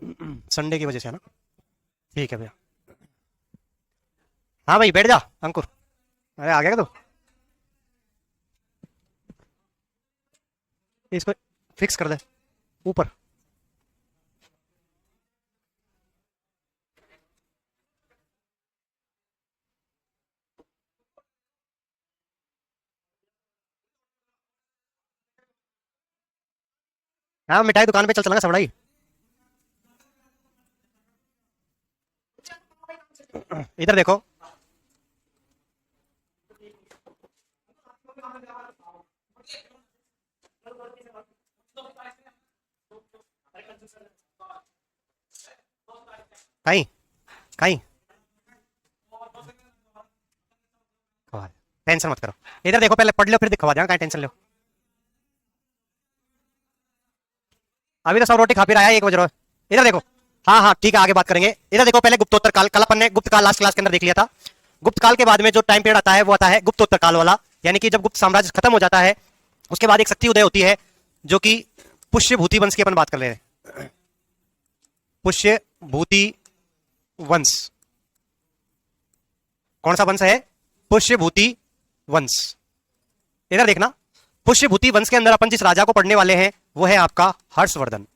Sunday की वजह से है ना। ठीक है भैया। हाँ भाई बैठ जा अंकुर। अरे आ गया क्या तू? इसको फिक्स कर दे ऊपर। हाँ मिठाई दुकान पे चल चलेंगे सबड़ाई। इधर देखो। कहीं कहीं टेंशन मत करो। इधर देखो पहले पढ़ लो फिर दिखवा देना, कहीं टेंशन लो। अभी तो सब रोटी खा पी रहा है, 1 बज रहा है। इधर देखो। हाँ हाँ ठीक है, आगे बात करेंगे। इधर देखो पहले गुप्तोत्तर काल, कल अपन ने गुप्त काल लास्ट क्लास के अंदर देख लिया था। गुप्त काल के बाद में जो टाइम पीरियड आता है वो आता है गुप्तोत्तर काल वाला, यानी कि जब गुप्त साम्राज्य खत्म हो जाता है उसके बाद एक शक्ति उदय होती है जो कि पुष्य भूति वंश की अपन बात कर रहे हैं। पुष्य भूति वंश। कौन सा वंश है? पुष्य भूति वंश। इधर देखना, पुष्य भूति वंश के अंदर अपन जिस राजा को पढ़ने वाले हैं वो है आपका हर्षवर्धन।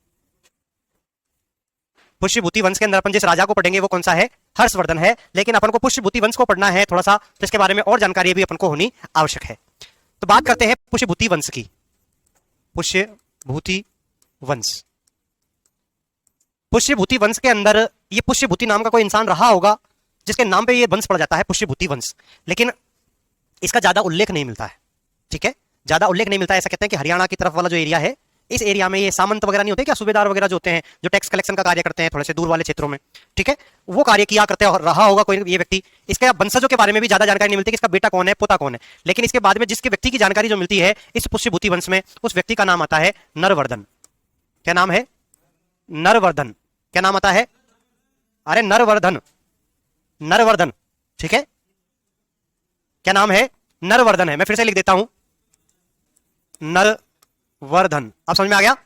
पुष्यभूति वंश के अंदर अपन जिस राजा को पढ़ेंगे वो कौन सा है? हर्षवर्धन है। लेकिन अपन को पुष्यभूति वंश को पढ़ना है थोड़ा सा, तो इसके बारे में और जानकारी भी अपन को होनी आवश्यक है। तो बात करते हैं पुष्यभूति वंश की। पुष्यभूति वंश। पुष्यभूति वंश के अंदर ये पुष्यभूति नाम का कोई इंसान रहा होगा जिसके नाम पे ये वंश पड़ा जाता है, पुष्यभूति वंश। लेकिन इसका ज्यादा उल्लेख नहीं मिलता है। ठीक है, ज्यादा उल्लेख नहीं मिलता है। ऐसा कहते हैं कि हरियाणा की तरफ वाला जो एरिया है, इस एरिया में ये सामंत वगैरह नहीं होते क्या, सूबेदार वगैरह जो होते हैं, जो टैक्स कलेक्शन का कार्य करते हैं थोड़े से दूर वाले क्षेत्रों में, ठीक है, वो कार्य किया करते रहा होगा कोई ये व्यक्ति। इसके वंशजों के बारे में भी ज्यादा जानकारी नहीं मिलती कि इसका बेटा कौन है, पोता कौन है। लेकिन इसके बाद में जिसके व्यक्ति की जानकारी जो मिलती है इस पुष्यभूति वंश में, उस व्यक्ति का नाम आता है नरवर्धन। क्या नाम है? नरवर्धन। क्या नाम आता है? अरे नरवर्धन, नरवर्धन। ठीक है, क्या नाम है? नरवर्धन है। मैं फिर से लिख देता हूं, नरवर्धन। अब समझ में आ गया?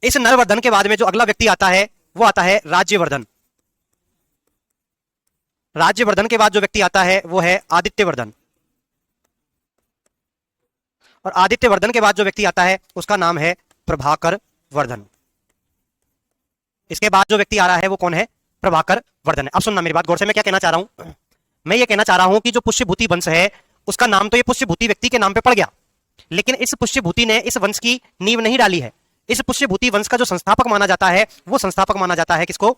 इस नरवर्धन के बाद में जो अगला व्यक्ति आता है वो आता है राज्यवर्धन। राज्यवर्धन के बाद जो व्यक्ति आता है वो है आदित्यवर्धन। और आदित्यवर्धन के बाद जो व्यक्ति आता है उसका नाम है प्रभाकर वर्धन। इसके बाद जो व्यक्ति आ रहा है वो कौन है? प्रभाकर वर्धन है। अब सुनना मेरी बात गौर से, मैं क्या कहना चाह रहा हूं। मैं ये कहना चाह रहा हूं कि जो पुष्यभूति वंश है उसका नाम तो ये पुष्यभूति व्यक्ति के नाम पे पड़ गया, लेकिन इस पुष्यभूति ने इस वंश की नींव नहीं डाली है। इस पुष्यभूति वंश का जो संस्थापक माना जाता है वो संस्थापक माना जाता है किसको?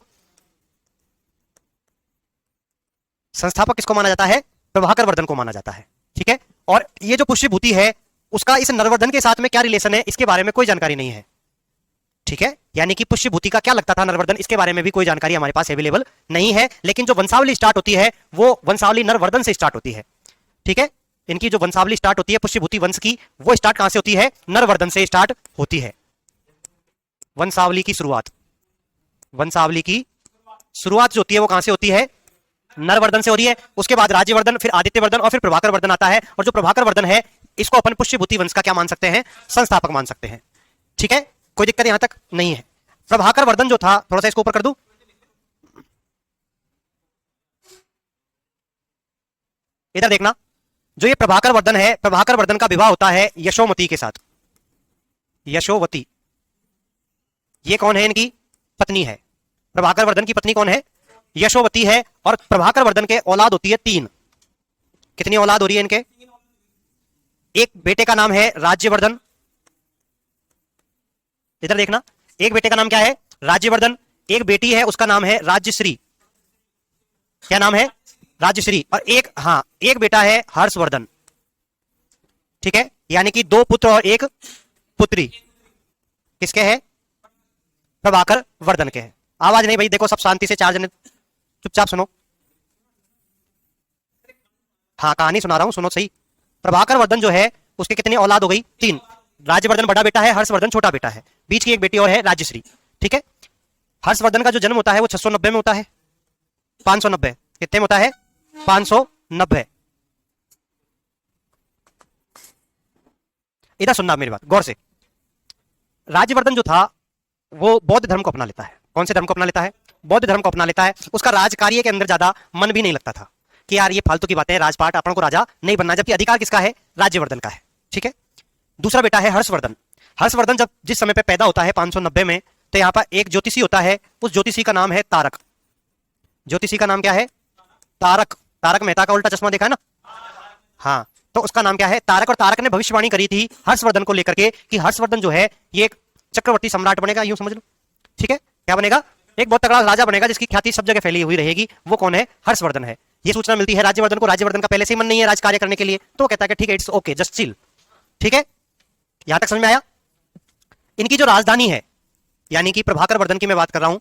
संस्थापक किसको माना जाता है? प्रभाकर वर्धन को माना जाता है। ठीक है, और ये जो पुष्यभूति है उसका इस नरवर्धन के साथ में क्या रिलेशन है इसके बारे में कोई जानकारी नहीं है। ठीक है, यानी कि पुष्यभूति का क्या लगता था नरवर्धन, इसके बारे में भी कोई जानकारी हमारे पास अवेलेबल नहीं है। लेकिन जो वंशावली स्टार्ट होती है वो वंशावली नरवर्धन से स्टार्ट होती है। ठीक है, इनकी जो वंशावली स्टार्ट होती है पुष्यभूति वंश की, वो स्टार्ट कहां से होती है? नरवर्धन से स्टार्ट होती है। वंशावली की शुरुआत, वंशावली की शुरुआत जो होती है वो कहां से होती है? नरवर्धन से हो रही है। उसके बाद राज्यवर्धन, फिर आदित्यवर्धन और फिर प्रभाकर वर्धन आता है। और जो प्रभाकर वर्धन है इसको अपन पुष्यभूति वंश का क्या मान सकते हैं? संस्थापक मान सकते हैं। ठीक है, कोई दिक्कत यहां तक नहीं है। प्रभाकर वर्धन जो था, थोड़ा सा इसको ऊपर कर दूं, इधर देखना, जो ये प्रभाकर वर्धन है, प्रभाकर वर्धन का विवाह होता है यशोमती के साथ। यशोवती, ये कौन है? इनकी पत्नी है। प्रभाकर वर्धन की पत्नी कौन है? यशोवती है। और प्रभाकर वर्धन के औलाद होती है 3। कितनी औलाद हो रही है इनके? एक बेटे का नाम है राज्यवर्धन। इधर देखना, एक बेटे का नाम क्या है? राज्यवर्धन। एक बेटी है उसका नाम है राज्यश्री। क्या नाम है? राज्यश्री। और एक बेटा है हर्षवर्धन। ठीक है, यानी कि 2 पुत्र और 1 पुत्री किसके है? प्रभाकर वर्धन के है। आवाज नहीं भाई, देखो सब शांति से 4 जने चुपचाप सुनो। हाँ कहानी सुना रहा हूं, सुनो सही। प्रभाकर वर्धन जो है उसके कितनी औलाद हो गई? 3। राज्यवर्धन बड़ा बेटा है, हर्षवर्धन छोटा बेटा है, बीच की एक बेटी और है राज्यश्री। ठीक है, हर्षवर्धन का जो जन्म होता है वो 690 में होता है। 590 कितने में होता है? 590। इधर सुनना मेरी बात गौर से। राज्यवर्धन जो था वो बौद्ध धर्म को अपना लेता है। कौन से धर्म को अपना लेता है? बौद्ध धर्म को अपना लेता है। उसका राज कार्य के अंदर ज्यादा मन भी नहीं लगता था कि यार ये फालतू की बातें हैं, राजपाट, अपन को राजा नहीं बनना, जबकि अधिकार किसका है? राज्यवर्धन का है। ठीक है। दूसरा बेटा है हर्षवर्धन। हर्षवर्धन जब जिस समय पे पैदा होता है 590 में, तो यहाँ पर एक ज्योतिषी होता है, उस ज्योतिषी का नाम है तारक। ज्योतिषी का नाम क्या है? तारक। तारक मेहता का उल्टा चश्मा देखा है ना? हाँ, तो उसका नाम क्या है? तारक। और तारक ने भविष्यवाणी करी थी हर्षवर्धन को लेकर के कि हर्षवर्धन जो है ये एक चक्रवर्ती सम्राट बनेगा, यूं समझ लो। ठीक है, क्या बनेगा? एक बहुत तगड़ा राजा बनेगा जिसकी ख्याति सब जगह फैली हुई रहेगी। वो कौन है? हर्षवर्धन है। ये सूचना मिलती है राज्यवर्धन को। राज्यवर्धन का पहले से ही मन नहीं है राज कार्य करने के लिए, तो वो कहता है कि ठीक है, इट्स ओके, जस्ट चिल। ठीक है, यहां तक समझ में आया? इनकी जो राजधानी है, यानी कि प्रभाकर वर्धन की मैं बात कर रहा हूं,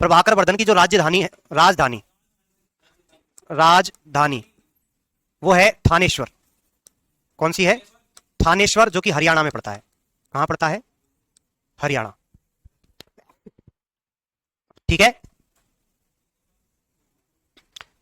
प्रभाकर वर्धन की जो राजधानी है, राजधानी वो है थानेश्वर। कौन सी है? थानेश्वर, जो कि हरियाणा में पड़ता है। कहां पड़ता है? हरियाणा। ठीक है,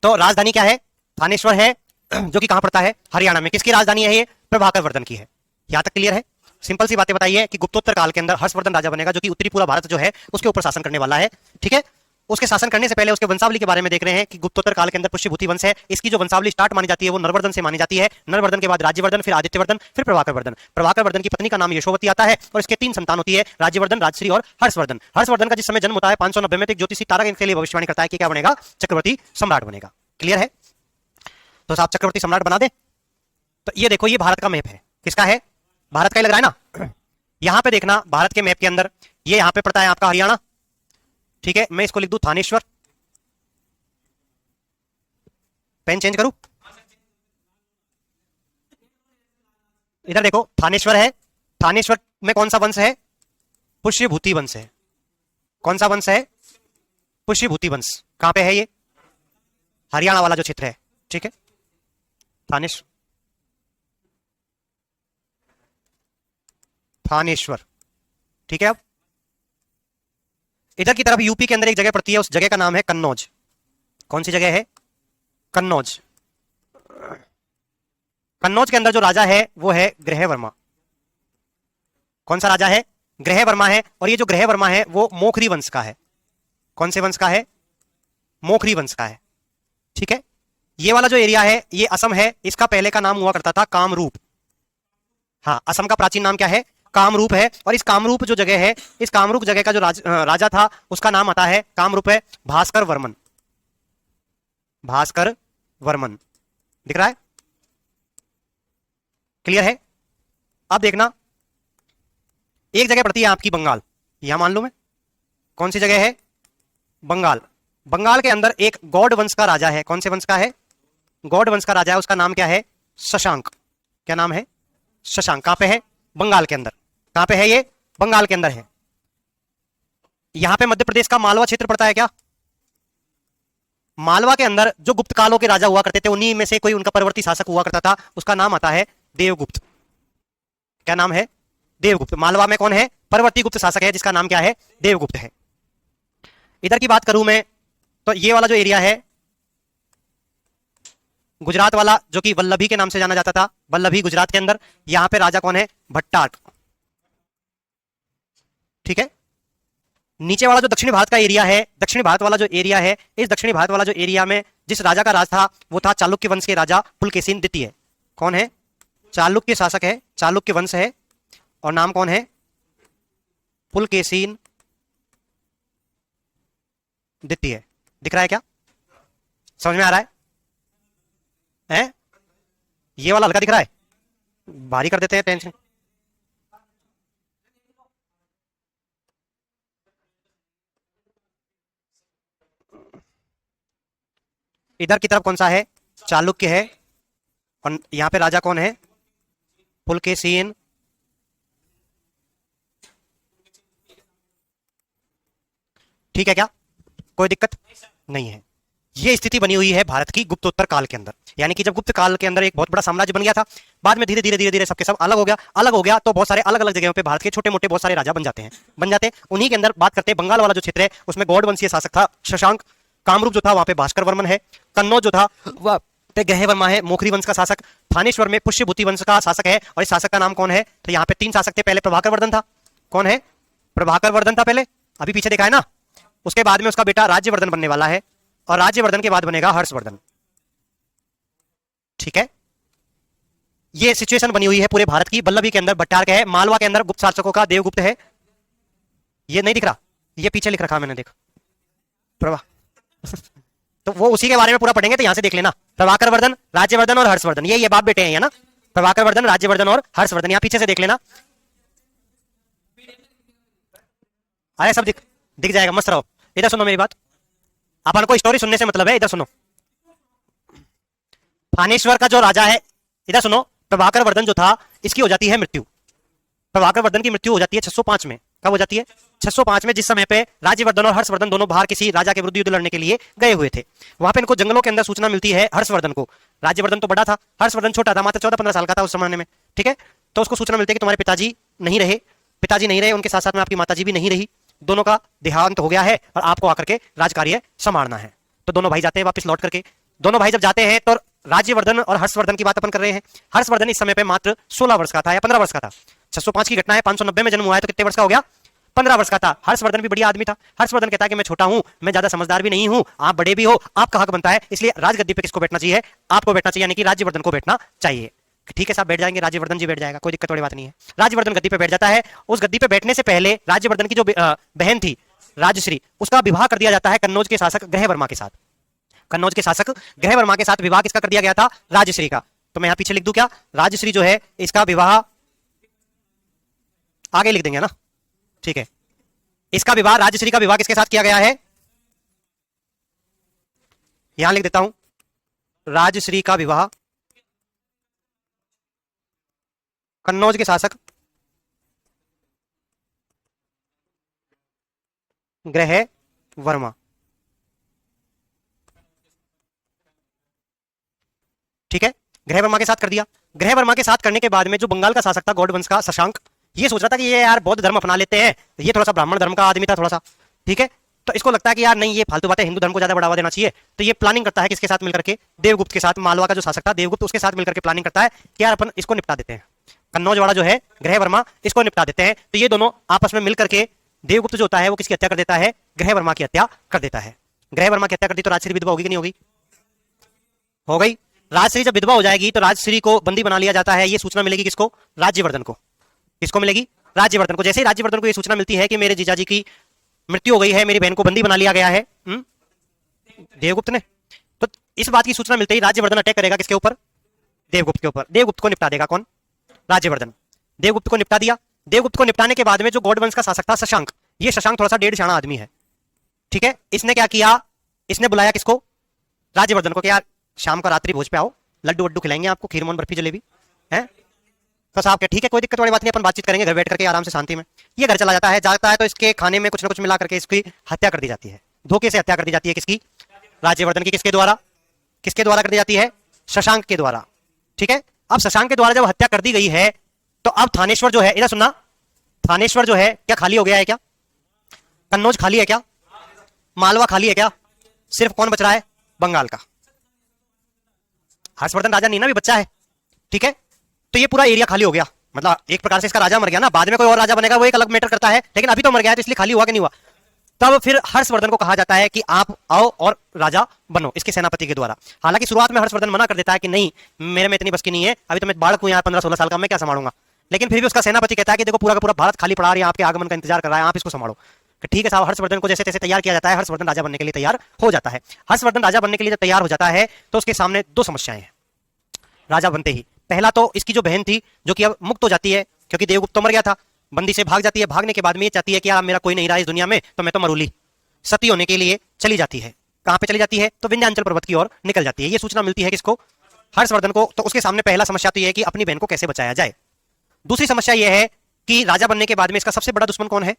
तो राजधानी क्या है? थानेश्वर है, जो कि कहां पड़ता है? हरियाणा में। किसकी राजधानी है ये? प्रभाकर वर्धन की है। यहां तक क्लियर है? सिंपल सी बातें बताई है कि गुप्तोत्तर काल के अंदर हर्षवर्धन राजा बनेगा, जो कि उत्तरी पूरा भारत जो है उसके ऊपर शासन करने वाला है। ठीक है, उसके शासन करने से पहले उसके वंशावली के बारे में देख रहे हैं कि गुप्तोत्तर काल के अंदर पुष्यभूति वंश है। इसकी जो वंशावली स्टार्ट मानी जाती है वो नरवर्धन से मानी जाती है। नरवर्धन के बाद राज्यवर्धन, फिर आदित्यवर्धन, फिर प्रभाकर वर्धन। प्रभाकर वर्धन की पत्नी का नाम यशोवती आता है और इसके 3 संतान होती है, राज्यवर्धन, राजश्री और हर्षवर्धन। हर्षवर्धन का जिस समय जन्म होता है 590 में, तो एक ज्योतिषी तारक इनके लिए भविष्यवाणी करता है कि क्या बनेगा? चक्रवर्ती सम्राट बनेगा। क्लियर है? तो साहब चक्रवर्ती सम्राट बना दे। तो ये देखो, ये भारत का मैप है। किसका है? भारत का ही लग रहा है ना? यहां पे देखना, भारत के मैप के अंदर ये यहां पे पड़ता है आपका हरियाणा। ठीक है, मैं इसको लिख दूं थानेश्वर। पेन चेंज करूं? इधर देखो, थानेश्वर है। थानेश्वर में कौन सा वंश है? पुष्यभूति वंश है। कौन सा वंश है? पुष्यभूति वंश। कहां पे है ये? हरियाणा वाला जो क्षेत्र है। ठीक है, थानेश्वर। ठीक है, अब इधर की तरफ यूपी के अंदर एक जगह पड़ती है, उस जगह का नाम है कन्नौज। कौन सी जगह है? कन्नौज। कन्नौज के अंदर जो राजा है वो है ग्रहवर्मा। कौन सा राजा है? ग्रहवर्मा है। और ये जो ग्रहवर्मा है वो मोखरी वंश का है। कौन से वंश का है? मोखरी वंश का है। ठीक है, ये वाला जो एरिया है ये असम है। इसका पहले का नाम हुआ करता था कामरूप। हाँ, असम का प्राचीन नाम क्या है? कामरूप है। और इस कामरूप जो जगह है, इस कामरूप जगह का जो राजा था उसका नाम आता है, कामरूप है, भास्कर वर्मन। भास्कर वर्मन। दिख रहा है? क्लियर है? अब देखना, एक जगह पड़ती है आपकी बंगाल। यहां मान लो मैं, कौन सी जगह है? बंगाल। बंगाल के अंदर एक गौड़ वंश का राजा है। कौन से वंश का है? गौड़ वंश का राजा है। उसका नाम क्या है? शशांक। क्या नाम है? शशांक। कहां पे है? बंगाल के अंदर। कहां पे है ये? बंगाल के अंदर है। यहां पे मध्य प्रदेश का मालवा क्षेत्र पड़ता है क्या? मालवा के अंदर जो गुप्त कालों के राजा हुआ करते थे, उन्हीं में से कोई उनका परवर्ती शासक हुआ करता था। उसका नाम आता है देवगुप्त। क्या नाम है? देवगुप्त। मालवा में कौन है? परवर्ती गुप्त शासक है जिसका नाम क्या है? देवगुप्त है। इधर की बात करूं मैं, तो ये वाला जो एरिया है गुजरात वाला, जो कि वल्लभी के नाम से जाना जाता था, वल्लभी गुजरात के अंदर। यहां पे राजा कौन है? भट्टारक। ठीक है, नीचे वाला जो दक्षिणी भारत का एरिया है, दक्षिणी भारत वाला जो एरिया है, इस दक्षिणी भारत वाला जो एरिया में जिस राजा का राज था वो था चालुक्य वंश के राजा पुलकेशिन द्वितीय। कौन है? चालुक्य शासक है, चालुक्य वंश है, और नाम कौन है? पुलकेशिन द्वितीय। दिख रहा है क्या? समझ में आ रहा है? हैं? ये वाला हल्का दिख रहा है? भारी कर देते हैं, टेंशन। इधर की तरफ कौन सा है? चालुक्य है। और यहां पे राजा कौन है? पुलकेशिन। ठीक है क्या? कोई दिक्कत नहीं है। ये स्थिति बनी हुई है भारत की गुप्तोत्तर काल के अंदर। यानी कि जब गुप्त काल के अंदर एक बहुत बड़ा साम्राज्य बन गया था, बाद में धीरे धीरे धीरे धीरे सबके सब अलग हो गया। अलग हो गया तो बहुत सारे अलग अलग जगहों पे भारत के छोटे मोटे बहुत सारे राजा बन जाते हैं। उन्हीं के अंदर बात करते हैं, बंगाल वाला जो क्षेत्र है उसमें गौड़ वंशीय शासक था शशांक। कामरूप जो था वहां पे भास्कर वर्मन है। कन्नौज जो था वह ग्रहवर्मा है, मोखरी वंश का शासक। थानेश्वर में पुष्यभूति वंश का शासक है। और इस शासक का नाम कौन है? तो यहाँ पे 3 शासक थे। पहले प्रभाकर वर्धन था। कौन है? प्रभाकर वर्धन था पहले, अभी पीछे देखा है ना। उसके बाद में उसका बेटा राज्यवर्धन बनने वाला है, और राज्यवर्धन के बाद बनेगा हर्षवर्धन। ठीक है, ये सिचुएशन बनी हुई है पूरे भारत की। वल्लभी के अंदर भट्टारक है, मालवा के अंदर गुप्त शासकों का देवगुप्त है। ये नहीं दिख रहा, ये पीछे लिख रखा मैंने, देख प्रभा तो वो उसी के बारे में पूरा पढ़ेंगे, तो यहां से देख लेना। प्रभाकर वर्धन, राज्यवर्धन और हर्षवर्धन, ये बाप बेटे हैं ना, प्रभाकर वर्धन, राज्यवर्धन और हर्षवर्धन। यहां पीछे से देख लेना, अरे सब दिख जाएगा, मस्त रहो। इधर सुनो मेरी बात, अपन को स्टोरी सुनने से मतलब है, इधर सुनो। थानेश्वर का जो राजा है, इधर सुनो, प्रभाकर वर्धन जो था, इसकी हो जाती है मृत्यु। प्रभाकर वर्धन की मृत्यु हो जाती है 605 में। कब हो जाती है? 605 में, जिस समय पे राज्यवर्धन और हर्षवर्धन दोनों बाहर किसी राजा के विरुद्ध युद्ध लड़ने के लिए गए हुए थे। वहां पे इनको जंगलों के अंदर सूचना मिलती है हर्षवर्धन को। राज्यवर्धन तो बड़ा था, हर्षवर्धन छोटा था, मात्र 14-15 साल का था उस जमाने में। ठीक है, तो उसको सूचना मिलती है कि तुम्हारे पिताजी नहीं रहे, उनके साथ साथ में आपकी माताजी भी नहीं रही, दोनों का देहांत हो गया है और आपको आकर के राजकार्य संभालना है। तो दोनों भाई जाते हैं वापस लौट करके। दोनों भाई जब जाते हैं तो राज्यवर्धन और हर्षवर्धन की बात अपन कर रहे हैं। हर्षवर्धन इस समय पे मात्र 16 वर्ष का था या 15 वर्ष का था। 605 की घटना है, 590 में जन्म हुआ है, तो कितने वर्ष का हो गया? 15 वर्ष का था। हर्षवर्धन भी बढ़िया आदमी था। हर्षवर्धन कहता है कि मैं छोटा हूं, मैं ज्यादा समझदार भी नहीं हूं, आप बड़े भी हो, आपका हक बनता है, इसलिए राजगद्दी पे किसको बैठना चाहिए? आपको बैठना चाहिए, यानी कि राज्यवर्धन को बैठना चाहिए। ठीक है साहब, बैठ जाएंगे, राज्यवर्धन जी बैठ जाएगा, कोई दिक्कत वाली बात नहीं है। राज्यवर्धन गद्दी पे बैठ जाता है। उस गद्दी पे बैठने से पहले राज्यवर्धन की जो बहन थी राजश्री, उसका विवाह कर दिया जाता है कन्नौज के शासक ग्रहवर्मा के साथ। कन्नौज के शासक ग्रहवर्मा के साथ विवाह किसका कर दिया गया था? राजश्री का। तो मैं यहां पीछे लिख दूं क्या? राजश्री जो है, इसका विवाह आगे लिख देंगे ना, ठीक है। इसका विवाह, राजश्री का विवाह किसके साथ किया गया है? यहां लिख देता हूं, राजश्री का विवाह कन्नौज के शासक ग्रहवर्मा। ठीक है, ग्रहवर्मा के साथ कर दिया। ग्रहवर्मा के साथ करने के बाद में जो बंगाल का शासक था गौड़ वंश का शशांक, ये सोच रहा था कि ये यार बौद्ध धर्म अपना लेते हैं, ये थोड़ा सा ब्राह्मण धर्म का आदमी था थोड़ा सा, ठीक है। तो इसको लगता है कि यार नहीं, ये फालतू बातें, हिंदू धर्म को ज्यादा बढ़ावा देना चाहिए। तो ये प्लानिंग करता है किसके साथ मिलकर के? देवगुप्त के साथ। मालवा का जो शासक था देवगुप्त, उसके साथ मिलकर के प्लानिंग करता है कि यार अपन इसको निपटा देते हैं, कन्नौज वाला जो है ग्रहवर्मा, इसको निपटा देते हैं। तो ये दोनों आपस में मिलकर के, देवगुप्त जो होता है वो किसकी हत्या कर देता है? ग्रहवर्मा की हत्या कर देता है। ग्रहवर्मा की हत्या कर दी तो राजश्री विधवा होगी कि नहीं होगी? हो गई। राजश्री जब विधवा हो जाएगी तो राजश्री को बंदी बना लिया जाता है। ये सूचना मिलेगी किसको? राज्यवर्धन को। किसको मिलेगी? राज्यवर्धन को। जैसे ही राज्यवर्धन को ये सूचना मिलती है कि मेरे जीजाजी की मृत्यु हो गई है, मेरी बहन को बंदी बना लिया गया है देवगुप्त ने, तो इस बात की सूचना मिलते ही राज्यवर्धन अटैक करेगा किसके ऊपर? देवगुप्त के ऊपर। देवगुप्त को निपटा देगा कौन? राज्यवर्धन। देवगुप्त को निपटा दिया। देवगुप्त को निपटाने के बाद में जो गौड़ वंश का शासक था शशांक, ये शशांक थोड़ा सा डेढ़ शाना आदमी है, ठीक है। इसने क्या किया? इसने बुलाया किसको? राज्यवर्धन को कि यार शाम का रात्रि भोज पे आओ, लड्डू वड्डू खिलाएंगे आपको, खीरमोन बर्फी जलेबी है। तो साहब क्या ठीक है, कोई दिक्कत वाली बात नहीं, अपन बातचीत करेंगे घर बैठ करके आराम से शांति में। ये घर चला जाता है तो इसके खाने में कुछ ना कुछ मिला करके इसकी हत्या कर दी जाती है। धोखे से हत्या कर दी जाती है किसकी? राज्यवर्धन की। किसके द्वारा? किसके द्वारा कर दी जाती है? शशांक के द्वारा, ठीक है। अब शशांक के द्वारा जब हत्या कर दी गई है तो अब थानेश्वर जो है, इधर सुनना, थानेश्वर जो है क्या खाली हो गया है क्या? कन्नौज खाली है क्या? मालवा खाली है क्या? सिर्फ कौन बच रहा है? बंगाल का। हर्षवर्धन राजा नहीं ना, भी बच्चा है, ठीक है। तो ये पूरा एरिया खाली हो गया, मतलब एक प्रकार से इसका राजा मर गया ना, बाद में कोई और राजा बनेगा वो एक अलग मैटर करता है, लेकिन अभी तो मर गया है तो इसलिए खाली हुआ कि नहीं हुआ। तब फिर हर्षवर्धन को कहा जाता है कि आप आओ और राजा बनो इसके सेनापति के द्वारा। हालांकि शुरुआत में हर्षवर्धन मना कर देता है कि नहीं, मेरे में इतनी बस की नहीं है, अभी तो मैं बालक हूं, यहाँ 15-16 साल का, मैं क्या संभालूंगा। लेकिन फिर भी उसका सेनापति कहता है कि देखो पूरा का पूरा भारत खाली पड़ा है, आपके आगमन का इंतजार कर रहा है, आप इसको संभालो। ठीक है साहब, हर्षवर्धन को जैसे तैसे तैयार किया जाता है। हर्षवर्धन राजा बनने के लिए तैयार हो जाता है। हर्षवर्धन राजा बनने के लिए जब तैयार हो जाता है तो उसके सामने दो समस्याएं हैं राजा बनते ही। पहला तो इसकी जो बहन थी, जो कि अब मुक्त हो जाती है क्योंकि देवगुप्त तो मर गया था, बंदी से भाग जाती है। भागने के बाद में ये चाहती है कि यार मेरा कोई नहीं रहा इस दुनिया में, तो मैं तो मरूली, सती होने के लिए चली जाती है। कहां पे चली जाती है? तो विंध्याचल पर्वत की ओर निकल जाती है। ये सूचना मिलती है किसको? हर्षवर्धन को। तो उसके सामने पहला समस्या तो यह है कि अपनी बहन को कैसे बचाया जाए। दूसरी समस्या यह है कि राजा बनने के बाद में इसका सबसे बड़ा दुश्मन कौन है?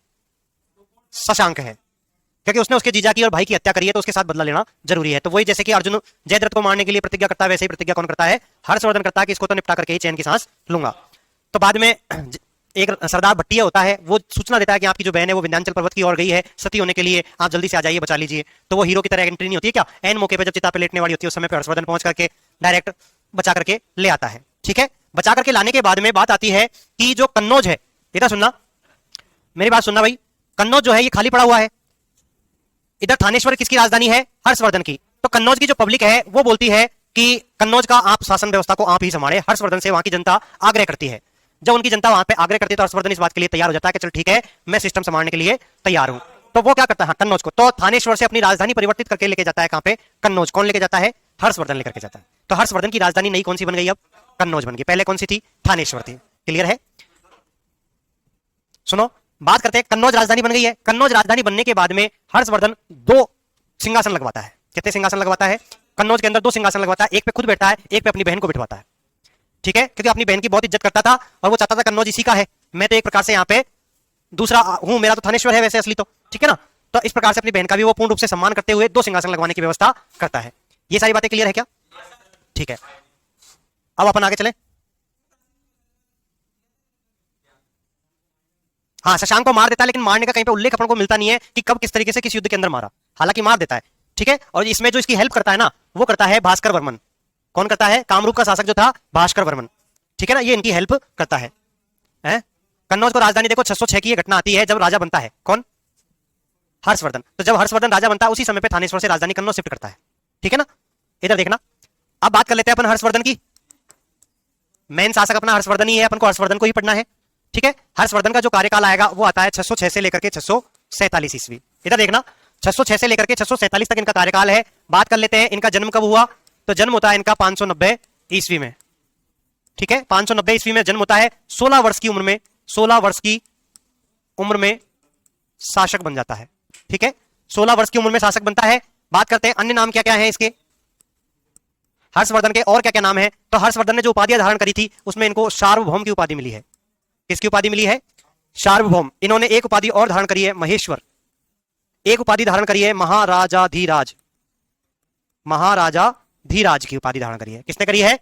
शशांक है, क्योंकि उसने उसके जीजा की और भाई की हत्या करी है, तो उसके साथ बदला लेना जरूरी है। तो वही जैसे कि अर्जुन जयद्रथ को मारने के लिए प्रतिज्ञा करता है, वैसे ही प्रतिज्ञा कौन करता है? हर्षवर्धन करता है कि इसको तो निपटा करके ही चैन की सांस लूंगा। तो बाद में एक सरदार भट्टिया होता है, वो सूचना देता है कि आपकी जो बहन है वो विंध्याचल पर्वत की ओर गई है सती होने के लिए, आप जल्दी से आ जाइए, बचा लीजिए। तो वो हीरो की तरह एंट्री नहीं होती है क्या? एन मौके पे जब चिता पे लेटने वाली होती है उस समय पे हर्षवर्धन पहुंच करके डायरेक्ट बचा करके ले आता है, ठीक है। बचा करके लाने के बाद में बात आती है कि जो कन्नौज है, इधर सुनना, मेरी बात सुनना भाई, कन्नौज जो है ये खाली पड़ा हुआ है, इधर थानेश्वर किसकी राजधानी है? हर्षवर्धन की। तो कन्नौज की जो पब्लिक है वो बोलती है कि कन्नौज का आप शासन व्यवस्था को आप ही संभाले। हर्षवर्धन से वहां की जनता आग्रह करती है। जब उनकी जनता वहां पे आग्रह करती है तो हर्षवर्धन इस बात के लिए तैयार हो जाता है कि चल ठीक है, मैं सिस्टम संभालने के लिए तैयार हूं। तो वो क्या करता है, कन्नौज को तो थानेश्वर से अपनी राजधानी परिवर्तित करके लेके जाता है। कहां पे? कन्नौज। कौन लेके जाता है? हर्षवर्धन लेकर के जाता है। तो हर्षवर्धन की राजधानी नई कौन सी बन गई? अब कन्नौज बन गई। पहले कौन सी थी? थानेश्वर थी। क्लियर है? सुनो, बात करते हैं, कन्नौज राजधानी बन गई है। कन्नौज राजधानी बनने के बाद में हर्षवर्धन 2 सिंहासन लगवाता है। कितने सिंहासन लगवाता है? कन्नौज के अंदर 2 सिंहासन लगवाता है। एक पे खुद बैठता है, एक पे अपनी बहन को बिठवाता है। ठीक है, क्योंकि अपनी बहन की बहुत इज्जत करता था और वो चाहता था कन्नौज इसी का है, मैं तो एक प्रकार से यहाँ पे दूसरा हूं, मेरा तो थानेश्वर है वैसे असली तो, ठीक है ना। तो इस प्रकार से अपनी बहन का भी वो पूर्ण रूप से सम्मान करते हुए 2 सिंहासन लगवाने की व्यवस्था करता है। ये सारी बातें क्लियर है क्या? ठीक है, अब अपन आगे चले। हाँ, शशांक को मार देता है, लेकिन मारने का कहीं पे उल्लेख अपन को मिलता नहीं है कि कब किस तरीके से किस युद्ध के अंदर मारा। हालांकि मार देता है, ठीक है। और इसमें जो इसकी हेल्प करता है ना, वो करता है भास्कर वर्मन। कौन करता है? कामरूप का शासक जो था भास्कर वर्मन, ठीक है ना, ये इनकी हेल्प करता है। कन्नौज को राजधानी देखो 606 की ये घटना आती है जब राजा बनता है। कौन? हर्षवर्धन। तो जब हर्षवर्धन राजा बनता है उसी समय पे थानेश्वर से राजधानी कन्नौज शिफ्ट करता है, ठीक है ना। इधर देखना, अब बात कर लेते हैं अपन हर्षवर्धन की। मेन शासक अपना हर्षवर्धन ही है, अपन को हर्षवर्धन को ही पढ़ना है, ठीक है। हर्षवर्धन का जो कार्यकाल आएगा वो आता है 606 से लेकर के 647 ईस्वी। इधर देखना, 606 से लेकर के 647 तक इनका कार्यकाल है। बात कर लेते हैं इनका जन्म कब हुआ, तो जन्म होता है इनका 590 ईस्वी में, ठीक है। 590 ईस्वी में जन्म होता है। 16 वर्ष की उम्र में, 16 वर्ष की उम्र में शासक बन जाता है, ठीक है। 16 वर्ष की उम्र में शासक बनता है। बात करते हैं अन्य नाम क्या क्या है इसके, हर्षवर्धन के और क्या क्या नाम है। तो हर्षवर्धन ने जो उपाधियां धारण करी थी उसमें इनको सार्वभौम की उपाधि मिली है। किसकी उपाधि मिली है? सार्वभौम। इन्होंने एक उपाधि और धारण करी है, महेश्वर। एक उपाधि धारण करी है महाराजाधिराज। महाराजाधिराज की उपाधि धारण करी है। किसने करी है?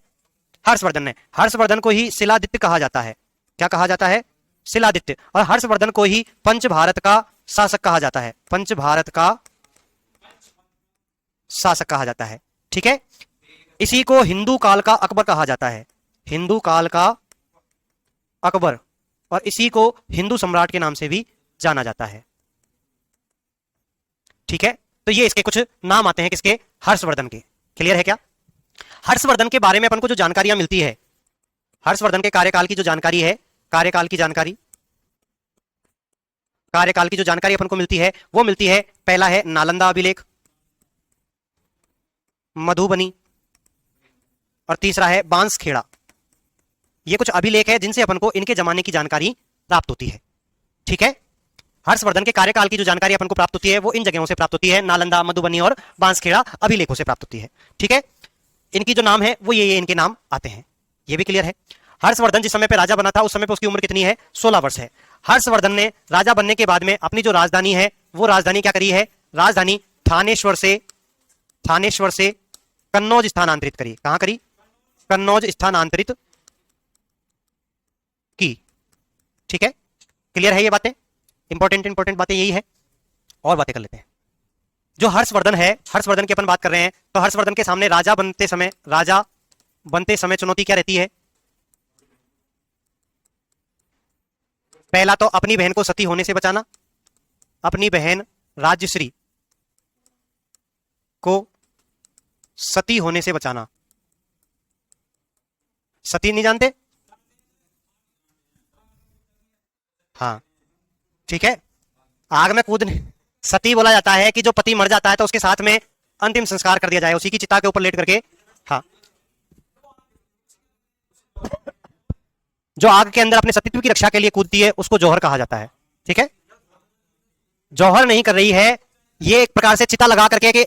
हर्षवर्धन ने। हर्षवर्धन को ही शिलादित्य कहा जाता है। क्या कहा जाता है? शिलादित्य। और हर्षवर्धन को ही पंच भारत का शासक कहा जाता है। पंच भारत का शासक कहा जाता है, ठीक है। इसी को हिंदू काल का अकबर कहा जाता है। हिंदू काल का अकबर, और इसी को हिंदू सम्राट के नाम से भी जाना जाता है, ठीक है। तो ये इसके कुछ नाम आते हैं किसके? हर्षवर्धन के। क्लियर है क्या? हर्षवर्धन के बारे में अपन को जो जानकारियां मिलती है, हर्षवर्धन के कार्यकाल की जो जानकारी है, कार्यकाल की जो जानकारी अपन को मिलती है वो मिलती है, पहला है नालंदा अभिलेख, मधुबनी, और तीसरा है बांसखेड़ा। ये कुछ अभिलेख है जिनसे अपन को इनके जमाने की जानकारी प्राप्त होती है, ठीक है। हर्षवर्धन के कार्यकाल की जो जानकारी अपन को प्राप्त होती है वो इन जगहों से प्राप्त होती है, नालंदा, मधुबनी और बांसखेड़ा अभिलेखों से प्राप्त होती है, ठीक है। इनकी जो नाम है वो ये इनके नाम आते हैं, ये भी क्लियर है। हर्षवर्धन जिस समय पे राजा बना था उस समय पे उसकी उम्र कितनी है? 16 वर्ष है। हर्षवर्धन ने राजा बनने के बाद में अपनी जो राजधानी है वो राजधानी क्या करी है? राजधानी थानेश्वर से कन्नौज स्थानांतरित करी। कहां करी? कन्नौज स्थानांतरित की, ठीक है। क्लियर है ये बातें? इंपॉर्टेंट बातें यही है। और बातें कर लेते हैं। जो हर्षवर्धन है, हर्षवर्धन की अपन बात कर रहे हैं, तो हर्षवर्धन के सामने राजा बनते समय चुनौती क्या रहती है? पहला तो अपनी बहन को सती होने से बचाना, अपनी बहन राजश्री को सती होने से बचाना। सती नहीं जानते? हाँ, ठीक है। आग में कूदने, सती बोला जाता है कि जो पति मर जाता है तो उसके साथ में अंतिम संस्कार कर दिया जाए, उसी की चिता के ऊपर लेट करके। हाँ, जो आग के अंदर अपने सतीत्व की रक्षा के लिए कूदती है उसको जौहर कहा जाता है, ठीक है। जौहर नहीं कर रही है, ये एक प्रकार से चिता लगा करके कि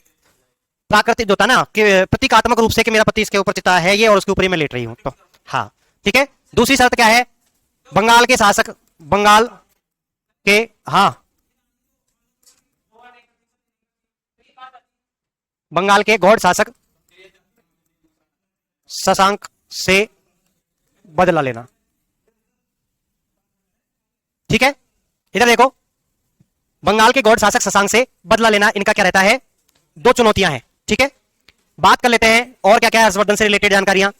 प्राकृतिक होता है ना, कि प्रतीकात्मक रूप से कि मेरा पति इसके ऊपर चिता है ये और उसके ऊपर ही मैं लेट रही हूं, तो हाँ, ठीक है। दूसरी शर्त क्या है? बंगाल के शासक, बंगाल के, हाँ, बंगाल के गौड़ शासक शशांक से बदला लेना, ठीक है। इधर देखो, बंगाल के गौड़ शासक शशांक से बदला लेना, इनका क्या रहता है? 2 चुनौतियां हैं, ठीक है। बात कर लेते हैं और क्या क्या है हर्षवर्धन से रिलेटेड जानकारियां।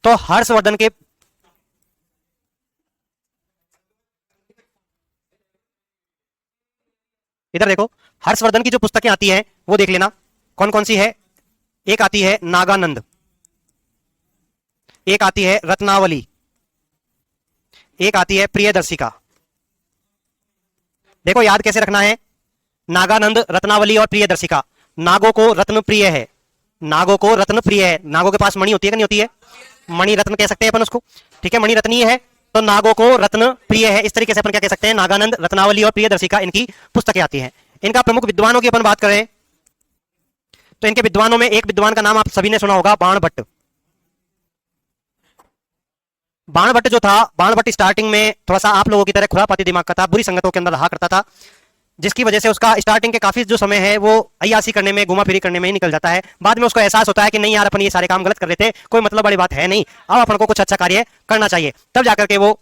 तो हर्षवर्धन के इधर देखो, हर्षवर्धन की जो पुस्तकें आती हैं वो देख लेना कौन कौन सी है। एक आती है नागानंद, एक आती है रत्नावली, एक आती है प्रियदर्शिका। देखो याद कैसे रखना है, नागानंद, रत्नावली और प्रियदर्शिका। नागों को रत्न प्रिय है, नागों को रत्न प्रिय है। नागों के पास मणि होती है कि नहीं होती है, मणि रत्न कह सकते हैं अपन उसको, ठीक है, मणि रत्नीय है, तो नागों को रत्न प्रिय है। इस तरीके से अपन क्या कह सकते हैं, नागानंद, रत्नावली और प्रियदर्शिका इनकी पुस्तकें आती हैं। इनका प्रमुख विद्वानों की अपन बात करें तो इनके विद्वानों में एक विद्वान का नाम आप सभी ने सुना होगा, बाणभट्ट। बाणभट्ट जो था, बाणभट्ट स्टार्टिंग में थोड़ा सा आप लोगों की तरह खुरापाती दिमाग का था, बुरी संगतों के अंदर रहा करता था, जिसकी वजह से उसका स्टार्टिंग के काफी जो समय है वो अय्यासी करने में, घुमा फिरी करने में ही निकल जाता है। बाद में उसको एहसास होता है कि नहीं यार, अपन ये सारे काम गलत कर रहे थे, कोई मतलब वाली बात है नहीं, अब अपन को कुछ अच्छा कार्य करना चाहिए। तब जाकर के वो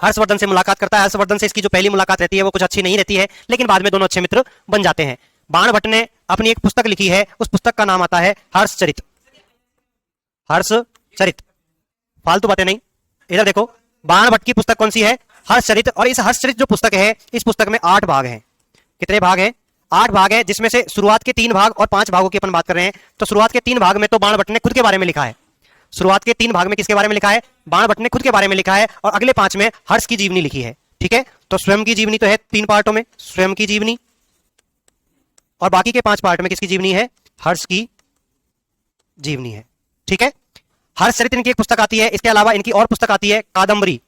हर्षवर्धन से मुलाकात करता है। हर्षवर्धन से इसकी जो पहली मुलाकात रहती है वो कुछ अच्छी नहीं रहती है, लेकिन बाद में दोनों अच्छे मित्र बन जाते हैं। बाणभट्ट ने अपनी एक पुस्तक लिखी है, उस पुस्तक का नाम आता है हर्षचरित। हर्षचरित, फालतू बातें नहीं, इधर देखो, बाणभट्ट की पुस्तक कौन सी है, हर्षचरित। और इस हर्षचरित जो पुस्तक है, इस पुस्तक में 8 भाग हैं। कितने भाग हैं, 8 भाग है, जिसमें से शुरुआत के 3 भाग और 5 भागों की अपन बात कर रहे हैं। तो शुरुआत के 3 भाग में तो बाणभट्ट ने खुद के बारे में लिखा है। शुरुआत के 3 भाग में किसके बारे में लिखा है, बाणभट्ट ने खुद के बारे में लिखा है, और अगले 5 में हर्ष की जीवनी लिखी है। ठीक है, तो स्वयं की जीवनी तो है 3 पार्टों में, स्वयं की जीवनी, और बाकी के 5 पार्ट में किसकी जीवनी है, हर्ष की जीवनी है। ठीक है, हर्षचरित इनकी एक पुस्तक आती है। इसके अलावा इनकी और पुस्तक आती है कादंबरी,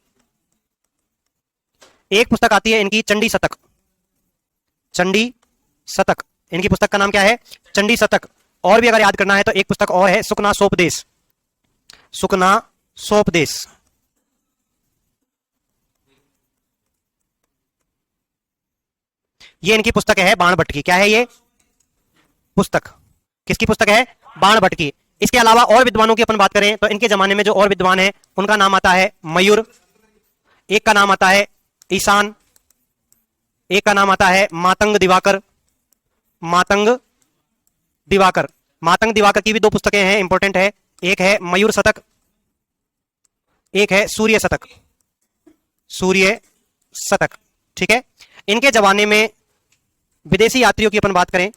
एक पुस्तक आती है इनकी चंडी शतक। चंडी शतक, इनकी पुस्तक का नाम क्या है, चंडी शतक। और भी अगर याद करना है तो एक पुस्तक और है, सुकना सोपदेश। सुकना सोपदेश, ये इनकी पुस्तक है बाणभट्ट की। क्या है ये पुस्तक, किसकी पुस्तक है, बाणभट्ट की। इसके अलावा और विद्वानों की अपन बात करें तो इनके जमाने में जो और विद्वान है उनका नाम आता है मयूर, एक का नाम आता है ईशान, एक का नाम आता है मातंग दिवाकर। मातंग दिवाकर, मातंग दिवाकर की भी 2 पुस्तकें हैं, इंपॉर्टेंट है, एक है मयूर शतक, एक है सूर्य शतक। सूर्य शतक, ठीक है। इनके जमाने में विदेशी यात्रियों की अपन बात करें,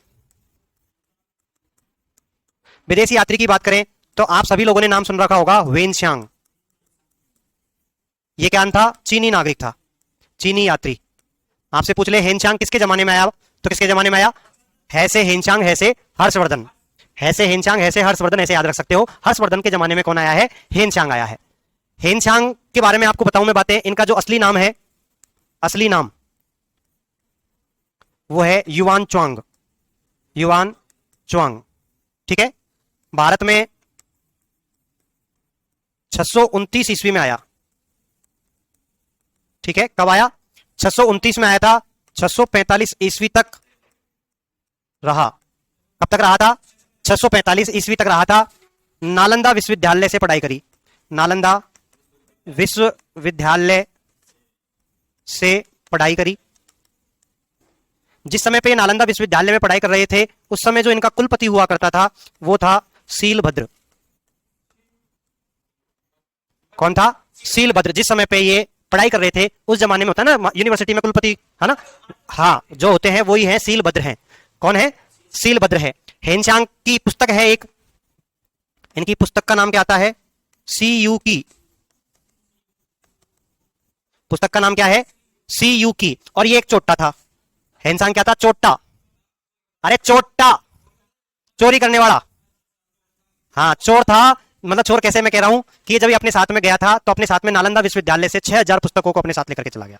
विदेशी यात्री की बात करें तो आप सभी लोगों ने नाम सुन रखा होगा, वेनशांग। ये क्या था, चीनी नागरिक था, चीनी यात्री। आपसे पूछ ले हेनशांग किसके जमाने में आया, तो किसके जमाने में आया, है से हेनशांग, है से हर्षवर्धन, है से हेनशांग, है से हर्षवर्धन, ऐसे याद रख सकते हो। हर्षवर्धन के जमाने में कौन आया है, हेनशांग आया है। हेनशांग के बारे में आपको बताऊं मैं बातें, इनका जो असली नाम है, असली नाम वो है युवान च्वांग, युवान च्वांग। ठीक है, भारत में 629 ईस्वी में आया। ठीक है, कब आया, 629 में आया था, 645 ईस्वी तक रहा। कब तक रहा था, 645 ईस्वी तक रहा था। नालंदा विश्वविद्यालय से पढ़ाई करी, नालंदा विश्वविद्यालय से पढ़ाई करी। जिस समय पे नालंदा विश्वविद्यालय में पढ़ाई कर रहे थे उस समय जो इनका कुलपति हुआ करता था वो था शीलभद्र। कौन था, शीलभद्र। जिस समय पे ये पढ़ाई कर रहे थे उस जमाने में होता है ना यूनिवर्सिटी में कुलपति, है ना, हाँ, जो होते हैं वही है शीलभद्र हैं। कौन है, शीलभद्र है। हेनशांग की पुस्तक है एक, इनकी पुस्तक का नाम क्या आता है, CU की। पुस्तक का नाम क्या है, CU की। और ये एक चोट्टा था, हेनशांग क्या था, चोट्टा। अरे चोट्टा, चोरी करने वाला, हाँ चोर था। मतलब चोर कैसे मैं कह रहा हूं कि जब ये अपने साथ में गया था तो अपने साथ में नालंदा विश्वविद्यालय से 6000 पुस्तकों को अपने साथ लेकर के चला गया।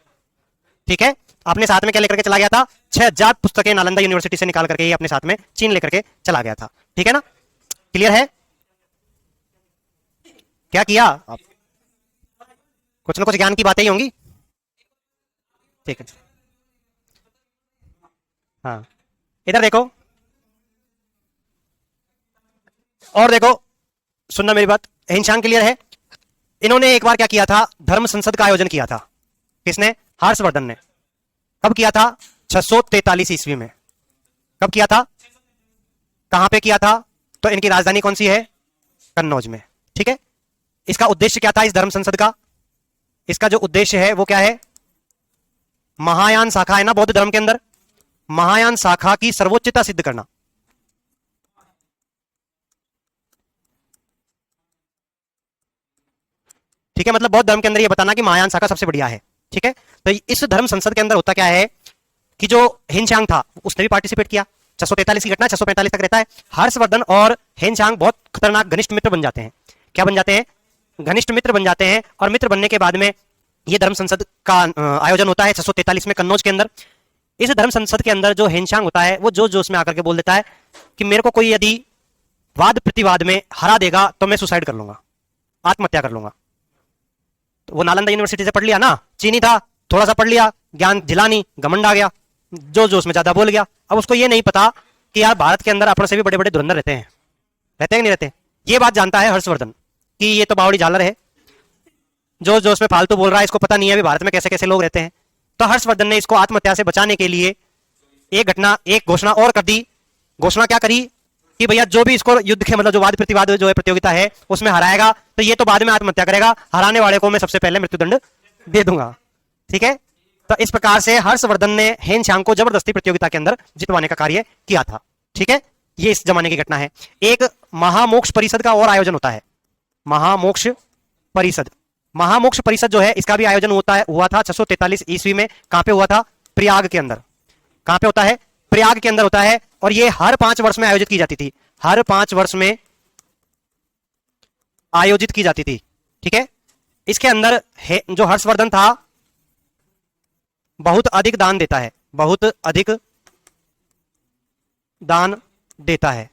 ठीक है, अपने साथ में क्या लेकर के चला गया था, 6000 पुस्तकें नालंदा यूनिवर्सिटी से निकाल करके ये अपने साथ में चीन लेकर के चला गया था। ठीक है ना, क्लियर है। क्या किया आप, कुछ ना कुछ ज्ञान की बातें ही होंगी। ठीक है, हाँ, इधर देखो और देखो, सुनना मेरी बात, हेनशांग क्लियर है। इन्होंने एक बार क्या किया था, धर्म संसद का आयोजन किया था। किसने, हर्षवर्धन ने। कब किया था, 643 ईस्वी में। कब किया था, कहां पे किया था, तो इनकी राजधानी कौन सी है, कन्नौज में। ठीक है, इसका उद्देश्य क्या था इस धर्म संसद का, इसका जो उद्देश्य है वो क्या है, महायान शाखा है ना बौद्ध धर्म के अंदर, महायान शाखा की सर्वोच्चता सिद्ध करना। ठीक है, मतलब बौद्ध धर्म के अंदर ये बताना कि महायान शाखा सबसे बढ़िया है। ठीक है, तो इस धर्म संसद के अंदर होता क्या है कि जो हिनचांग था उसने भी पार्टिसिपेट किया। 643 की घटना 645 तक रहता है। हर्षवर्धन और हिनचांग बहुत खतरनाक घनिष्ठ मित्र बन जाते हैं। क्या बन जाते हैं? घनिष्ठ मित्र बन जाते हैं। और मित्र बनने के बाद में ये धर्म संसद का आयोजन होता है 643 में कन्नौज के अंदर। इस धर्म संसद के अंदर जो हेनचांग होता है वो जोश जोश में आकर के बोल देता है कि मेरे को कोई यदि वाद प्रतिवाद में हरा देगा तो मैं सुसाइड कर लूंगा, आत्महत्या कर लूंगा। तो वो नालंदा यूनिवर्सिटी से पढ़ लिया ना, चीनी था, थोड़ा सा पढ़ लिया, ज्ञान जिलानी, घमंड आ गया, जोश जोश में ज्यादा बोल गया। अब उसको ये नहीं पता कि यार भारत के अंदर अपने से भी बड़े बड़े धुरंधर रहते हैं, रहते हैं कि नहीं रहते। ये बात जानता है हर्षवर्धन कि ये तो बावड़ी झालर है, जोश जोश में फालतू बोल रहा है, इसको पता नहीं है अभी भारत में कैसे कैसे लोग रहते हैं। तो हर्षवर्धन ने इसको आत्महत्या से बचाने के लिए एक घोषणा और कर दी। घोषणा क्या करी कि भैया जो भी इसको युद्ध के मतलब जो वाद प्रतिवाद जो है प्रतियोगिता है उसमें हराएगा तो ये तो बाद में आत्महत्या करेगा, हराने वाले को मैं सबसे पहले मृत्युदंड दे दूंगा। ठीक है, तो इस प्रकार से हर्षवर्धन ने हेनचांग को जबरदस्ती प्रतियोगिता के अंदर जितवाने का कार्य किया था। ठीक है, ये इस जमाने की घटना है। एक महामोक्ष परिषद का और आयोजन होता है, महामोक्ष परिषद। महामोक्ष परिषद जो है इसका भी आयोजन हुआ था 643 ईस्वी में। कहां पे हुआ था? प्रयाग के अंदर। कहां पे होता है? प्रयाग के अंदर होता है। और ये हर 5 वर्ष में आयोजित की जाती थी, हर 5 वर्ष में आयोजित की जाती थी। ठीक है, इसके अंदर जो हर्षवर्धन था बहुत अधिक दान देता है, बहुत अधिक दान देता है।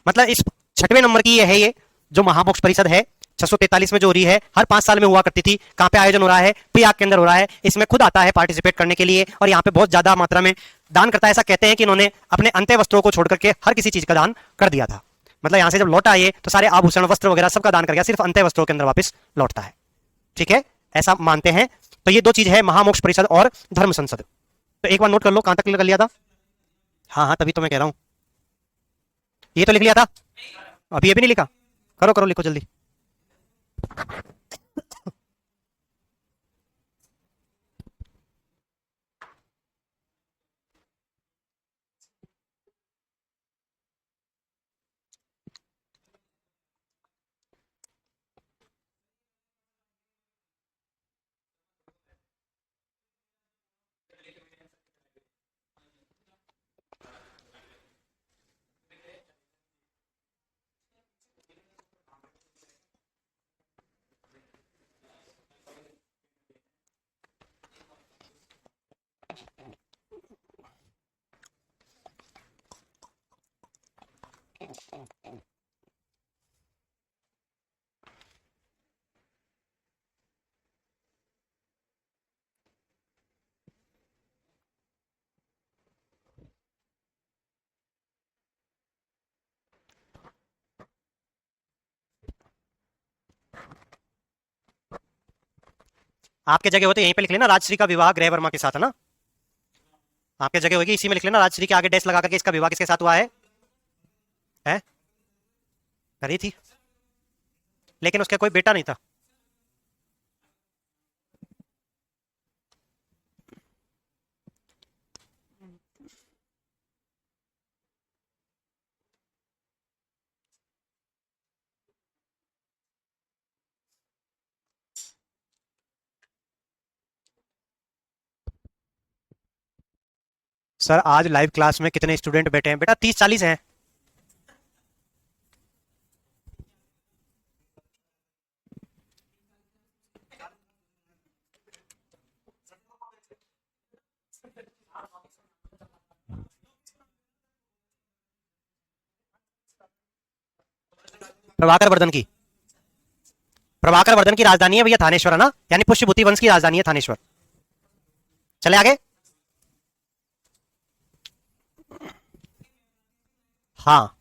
मतलब इस 6वें नंबर की ये जो महामोक्ष परिषद है 643 में जो हो रही है, हर 5 साल में हुआ करती थी। कहां पे आयोजन हो रहा है? प्रयाग के अंदर हो रहा है। इसमें खुद आता है पार्टिसिपेट करने के लिए और यहाँ पे बहुत ज्यादा मात्रा में दान करता है। ऐसा कहते हैं कि इन्होंने अपने अंत्य वस्त्रों को छोड़ करके हर किसी चीज का दान कर दिया था। मतलब यहां से जब लौट आए तो सारे आभूषण वस्त्र वगैरह सबका दान कर गया, सिर्फ अंत्य वस्त्रों के अंदर वापस लौटता है। ठीक है, ऐसा मानते हैं। तो ये दो चीज है, महामोक्ष परिषद और धर्म संसद। तो एक बार नोट कर लो कहां तक कर लिया था। हाँ हाँ, तभी तो मैं कह रहा हूं, ये तो लिख लिया था, अभी ये भी नहीं लिखा। करो करो, लिखो जल्दी। आपके जगह होते यहीं पे लिख लेना, राजश्री का विवाह गृह वर्मा के साथ, है ना। आपके जगह होगी इसी में लिख लेना, राजश्री के आगे डैश लगा करके इसका विवाह किसके साथ हुआ है? करी थी, लेकिन उसका कोई बेटा नहीं था। सर आज लाइव क्लास में कितने स्टूडेंट बैठे हैं? बेटा 30-40 हैं। प्रभाकर वर्धन की, प्रभाकर वर्धन की राजधानी है भैया थानेश्वर, है ना, यानी पुष्यभूति वंश की राजधानी है थानेश्वर। चले आगे। हाँ,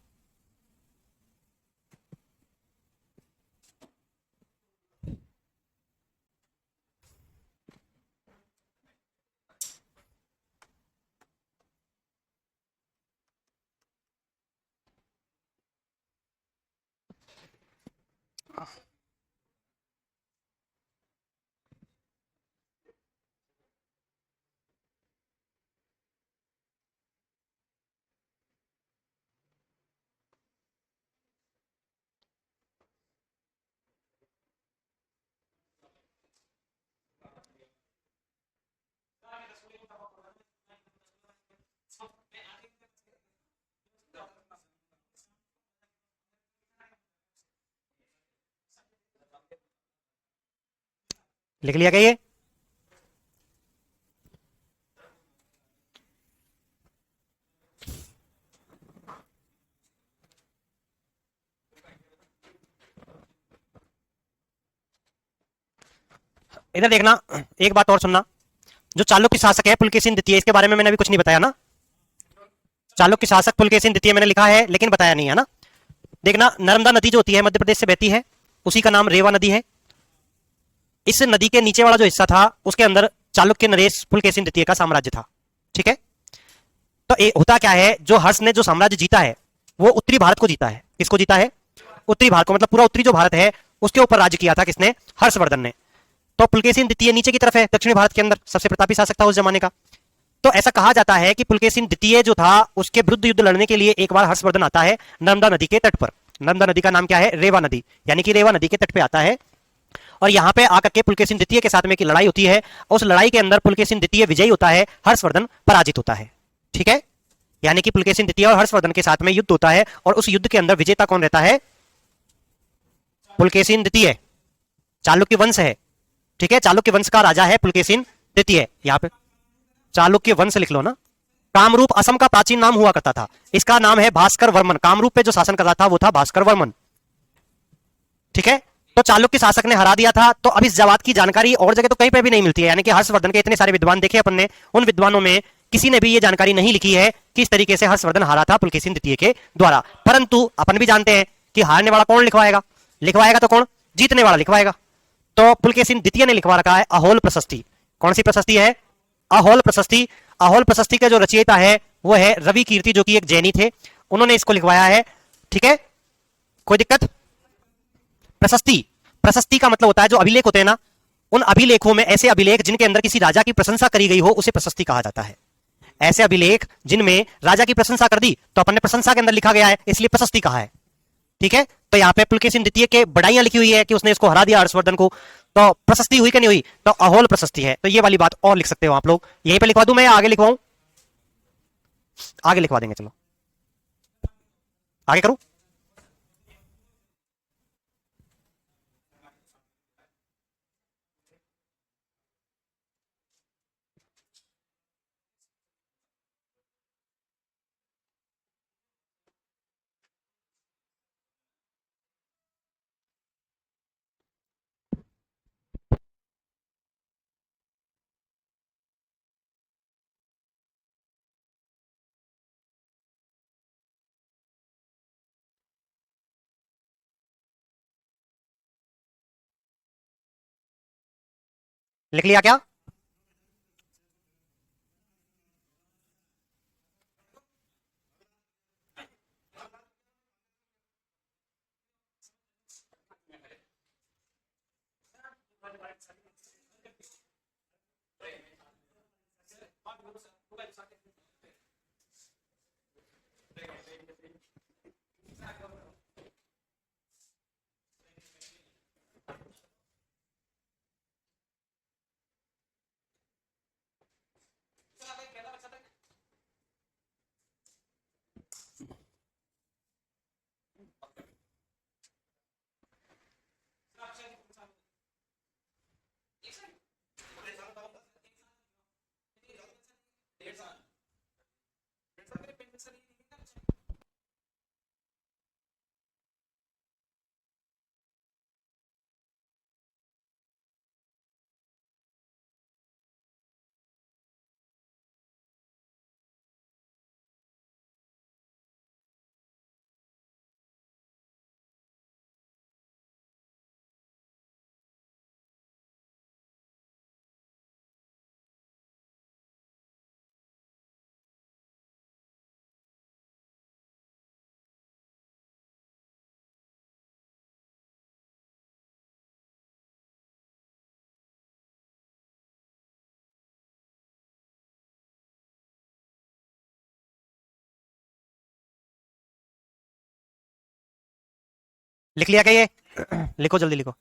लिख लिया क्या ये? इधर देखना, एक बात और सुनना। जो चालुक्य शासक है पुलकेशिन द्वितीय, इसके बारे में मैंने अभी कुछ नहीं बताया ना। चालुक्य शासक पुलकेशिन द्वितीय मैंने लिखा है लेकिन बताया नहीं है ना। देखना, नर्मदा नदी जो होती है मध्य प्रदेश से बहती है, उसी का नाम रेवा नदी है। इस नदी के नीचे वाला जो हिस्सा था उसके अंदर चालुक्य नरेश पुलकेशिन द्वितीय का साम्राज्य था। ठीक है। तो होता क्या है, जो हर्ष ने जो साम्राज्य जीता है वो उत्तरी भारत को जीता है। किसको जीता है? उत्तरी भारत को, मतलब पूरा उत्तरी जो भारत है उसके ऊपर राज्य किया था किसने? हर्षवर्धन ने। तो पुलकेशिन द्वितीय नीचे की तरफ है, दक्षिणी भारत के अंदर सबसे प्रतापी शासक था उस जमाने का। तो ऐसा कहा जाता है कि पुलकेशिन द्वितीय जो था उसके विरुद्ध युद्ध लड़ने के लिए एक बार हर्षवर्धन आता है नर्मदा नदी के तट पर। नर्मदा नदी का नाम क्या है? रेवा नदी, यानी कि रेवा नदी के तट पे आता है। और यहाँ पे आकर के पुलकेशिन द्वितीय के साथ में की लड़ाई होती है। उस लड़ाई के अंदर पुलकेशिन द्वितीय विजयी होता है, हर्षवर्धन पराजित होता है। ठीक है। यानी कि पुलकेशिन द्वितीय और हर्षवर्धन के साथ में युद्ध होता है और उस युद्ध के अंदर विजेता कौन रहता है? पुलकेशिन द्वितीय। चालुक्य वंश है। ठीक है, चालुक्य वंश का राजा है पुलकेशिन द्वितीय। यहाँ पे चालुक्य वंश लिख लो ना। कामरूप असम का प्राचीन नाम हुआ करता था, इसका नाम है भास्कर वर्मन। कामरूप पे जो शासन कर रहा था वो था भास्कर वर्मन। ठीक है। तो चालुक्य शासक ने हरा दिया था। तो अब इस जवाब की जानकारी और जगह तो कहीं पे भी नहीं मिलती है, यानी कि हर्षवर्धन के इतने सारे विद्वान देखे अपन ने, उन विद्वानों में किसी ने भी ये जानकारी नहीं लिखी है कि इस तरीके से हर्षवर्धन हारा था पुलकेशिन द्वितीय के द्वारा। परंतु अपन भी जानते हैं कि हारने वाला कौन लिखवाएगा? लिखवाएगा तो कौन? जीतने वाला लिखवाएगा। तो पुलकेशिन द्वितीय ने लिखवा रखा है अहोल प्रशस्ति। कौन सी प्रशस्ति है? अहोल प्रशस्ति। अहोल प्रशस्ति का जो रचयिता है वो है रवि कीर्ति, जो कि एक जैनी थे, उन्होंने इसको लिखवाया है। ठीक है, कोई दिक्कत? प्रशस्ति, प्रशस्ति का मतलब होता है जो अभिलेख होते हैं ना, उन अभिलेखों में ऐसे अभिलेख जिनके अंदर किसी राजा की प्रशंसा करी गई हो उसे प्रशस्ति कहा जाता है। ऐसे अभिलेख जिनमें राजा की प्रशंसा कर दी तो अपन ने प्रशंसा के अंदर लिखा गया है, इसलिए प्रशस्ति कहा है। ठीक है। तो यहाँ पे पुलकेशिन द्वितीय के बड़ाइयां लिखी हुई है कि उसने इसको हरा दिया हर्षवर्धन को, तो प्रशस्ति हुई कि नहीं हुई? तो अहोल प्रशस्ति है। तो ये वाली बात और लिख सकते हो आप लोग। यहीं पे लिखवा दूं मैं या आगे लिखवाऊं? आगे लिखवा देंगे, चलो आगे करूं। लिख लिया क्या? लिख लिया क्या ये? लिखो जल्दी लिखो।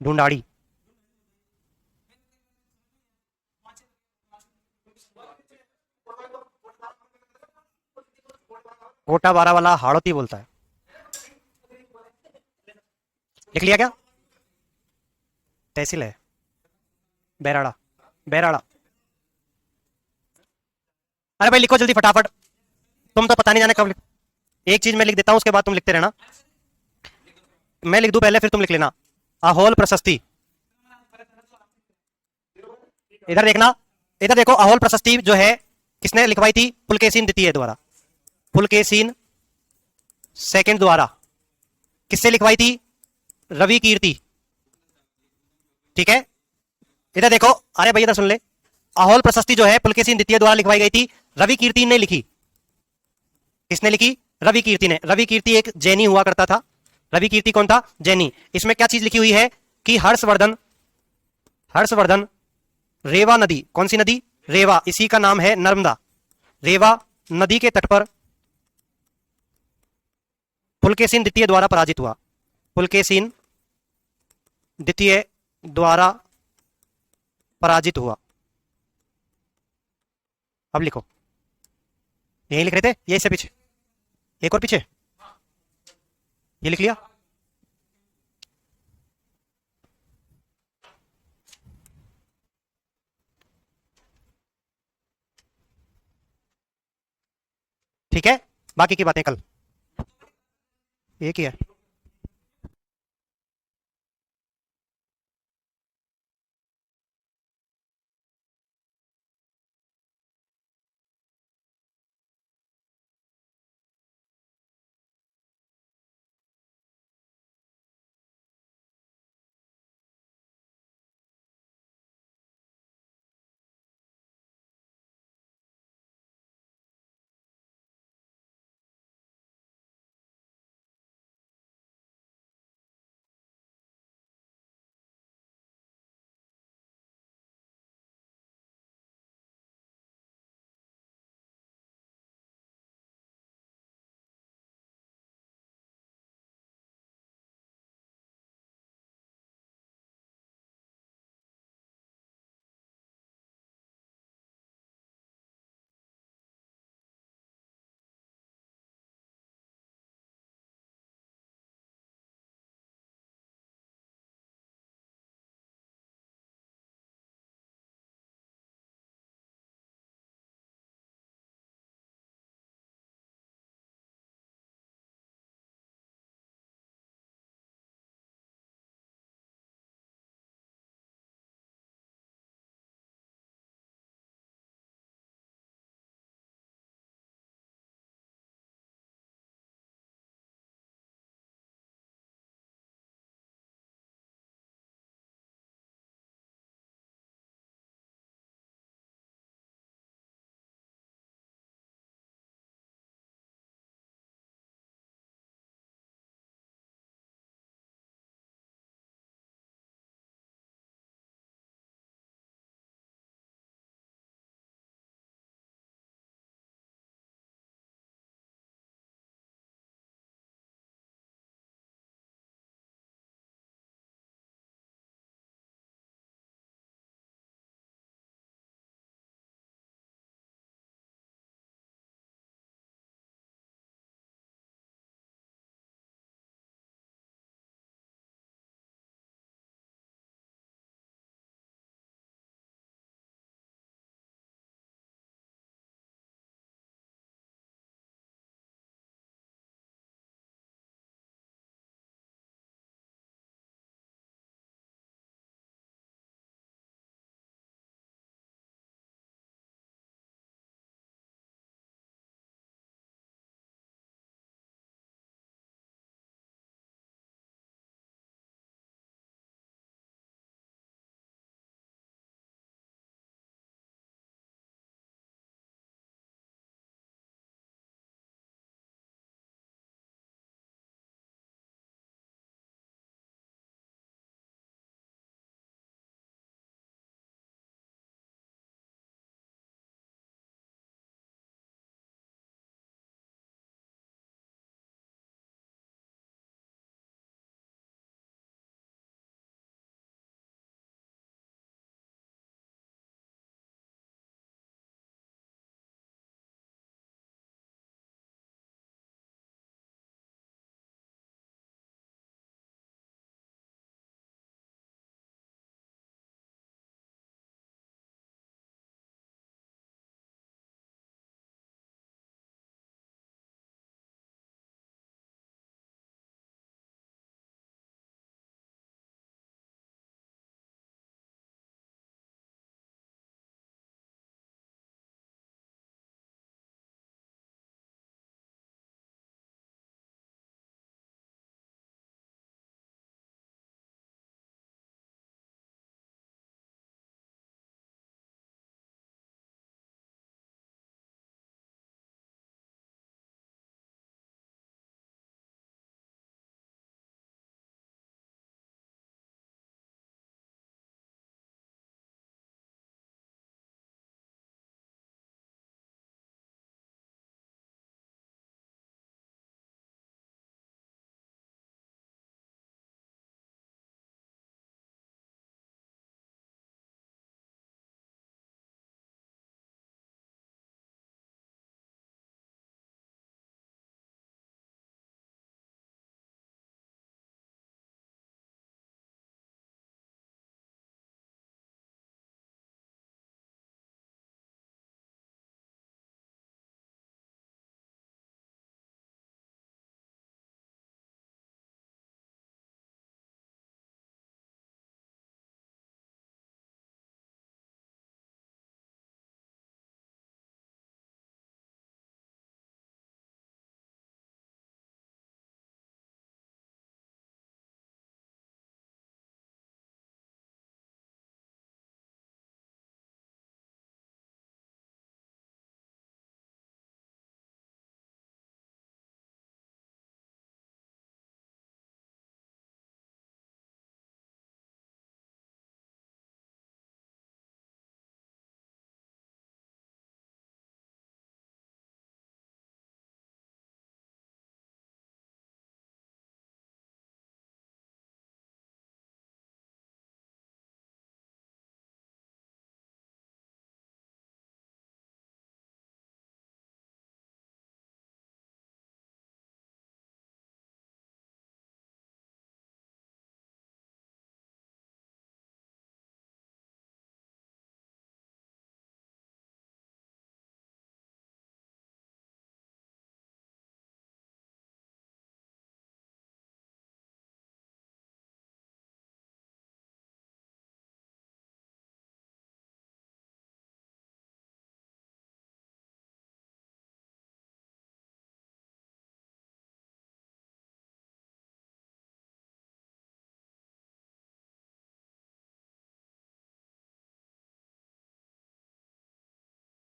ढूंढाड़ी। कोटा बारह वाला हाड़ोती बोलता है। लिख लिया क्या? तहसील है। बैराड़ा। बैराड़ा। अरे भाई लिखो जल्दी फटाफट, तुम तो पता नहीं जाने कब लिख... एक चीज मैं लिख देता हूं, उसके बाद तुम लिखते रहना। मैं लिख दूं पहले, फिर तुम लिख लेना। अहोल प्रशस्ति। इधर देखना, इधर देखो, अहोल प्रशस्ति जो है किसने लिखवाई थी? पुलकेशिन द्वितीय द्वारा। पुलकेशिन सेकंड द्वारा। किससे लिखवाई थी? रवि कीर्ति। ठीक है, इधर देखो, अरे भैया इधर सुन ले। अहोल प्रशस्ति जो है पुलकेशिन द्वितीय द्वारा लिखवाई गई थी, रवि कीर्ति ने लिखी। किसने लिखी? रवि कीर्ति ने। रवि कीर्ति एक जैनी हुआ करता था। रवि कीर्ति कौन था? जैनी। इसमें क्या चीज लिखी हुई है कि हर्षवर्धन, हर्षवर्धन रेवा नदी, कौन सी नदी? रेवा, इसी का नाम है नर्मदा। रेवा नदी के तट पर पुलकेशिन द्वितीय द्वारा पराजित हुआ। पुलकेशिन द्वितीय द्वारा पराजित हुआ। अब लिखो, यही लिख रहे थे, ये इससे पीछे, एक और पीछे, ये लिख लिया। ठीक है, बाकी की बातें कल। एक ही है।